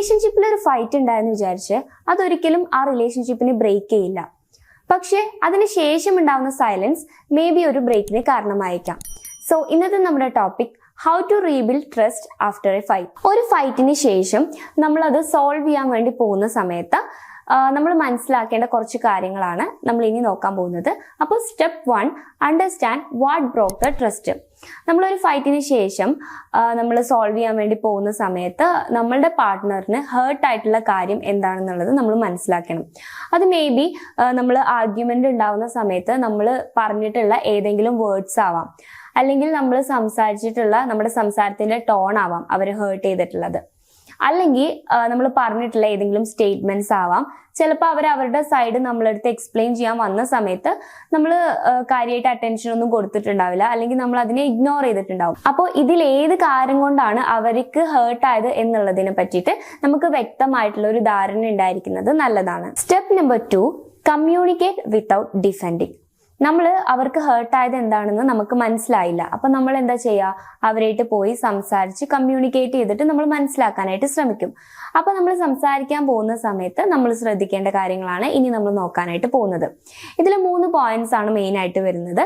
റിലേഷൻഷിപ്പിൽ ഒരു ഫൈറ്റ് ഉണ്ടായെന്ന് വിചാരിച്ച് അതൊരിക്കലും ആ റിലേഷൻഷിപ്പിനെ ബ്രേക്ക് ചെയ്യില്ല. പക്ഷെ അതിനുശേഷം ഉണ്ടാവുന്ന സൈലൻസ് മേ ബി ഒരു ബ്രേക്കിന് കാരണമായേക്കാം. സോ ഇന്നത്തെ നമ്മുടെ topic how to rebuild trust after a fight. ഒരു ഫൈറ്റിന് ശേഷം നമ്മൾ അത് സോൾവ് ചെയ്യാൻ വേണ്ടി പോകുന്ന സമയത്ത് നമ്മൾ മനസ്സിലാക്കേണ്ട കുറച്ച് കാര്യങ്ങളാണ് നമ്മൾ ഇനി നോക്കാൻ പോകുന്നത്. അപ്പോൾ step 1, understand what broke the trust. നമ്മളൊരു ഫൈറ്റിന് ശേഷം നമ്മൾ സോൾവ് ചെയ്യാൻ വേണ്ടി പോകുന്ന സമയത്ത് നമ്മളുടെ പാർട്ട്ണറിന് ഹേർട്ട് ആയിട്ടുള്ള കാര്യം എന്താണെന്നുള്ളത് നമ്മൾ മനസ്സിലാക്കണം. അത് മേ ബി നമ്മൾ ആർഗ്യുമെന്റ് ഉണ്ടാവുന്ന സമയത്ത് നമ്മൾ പറഞ്ഞിട്ടുള്ള ഏതെങ്കിലും വേർഡ്സ് ആവാം, അല്ലെങ്കിൽ നമ്മൾ സംസാരിച്ചിട്ടുള്ള നമ്മുടെ സംസാരത്തിന്റെ ടോൺ ആവാം അവരെ ഹേർട്ട് ചെയ്തിട്ടുള്ളത്, അല്ലെങ്കിൽ നമ്മൾ പറഞ്ഞിട്ടുള്ള ഏതെങ്കിലും സ്റ്റേറ്റ്മെന്റ്സ് ആവാം. ചിലപ്പോൾ അവർ അവരുടെ സൈഡ് നമ്മളടുത്ത് എക്സ്പ്ലെയിൻ ചെയ്യാൻ വന്ന സമയത്ത് നമ്മൾ കാര്യമായിട്ട് അറ്റൻഷൻ ഒന്നും കൊടുത്തിട്ടുണ്ടാവില്ല, അല്ലെങ്കിൽ നമ്മൾ അതിനെ ഇഗ്നോർ ചെയ്തിട്ടുണ്ടാവും. അപ്പോൾ ഇതിൽ ഏത് കാര്യം കൊണ്ടാണ് അവർക്ക് ഹേർട്ട് ആയത് എന്നുള്ളതിനെ പറ്റിയിട്ട് നമുക്ക് വ്യക്തമായിട്ടുള്ള ഒരു ധാരണ ഉണ്ടായിരിക്കുന്നത് നല്ലതാണ്. Step number 2, communicate without defending. നമ്മൾ അവർക്ക് ഹേർട്ടായത് എന്താണെന്ന് നമുക്ക് മനസ്സിലായില്ല, അപ്പൊ നമ്മൾ എന്താ ചെയ്യുക, അവരായിട്ട് പോയി സംസാരിച്ച് കമ്മ്യൂണിക്കേറ്റ് ചെയ്തിട്ട് നമ്മൾ മനസ്സിലാക്കാനായിട്ട് ശ്രമിക്കും. അപ്പൊ നമ്മൾ സംസാരിക്കാൻ പോകുന്ന സമയത്ത് നമ്മൾ ശ്രദ്ധിക്കേണ്ട കാര്യങ്ങളാണ് ഇനി നമ്മൾ നോക്കാനായിട്ട് പോകുന്നത്. ഇതിൽ 3 പോയിന്റ്സ് ആണ് മെയിൻ ആയിട്ട് വരുന്നത്.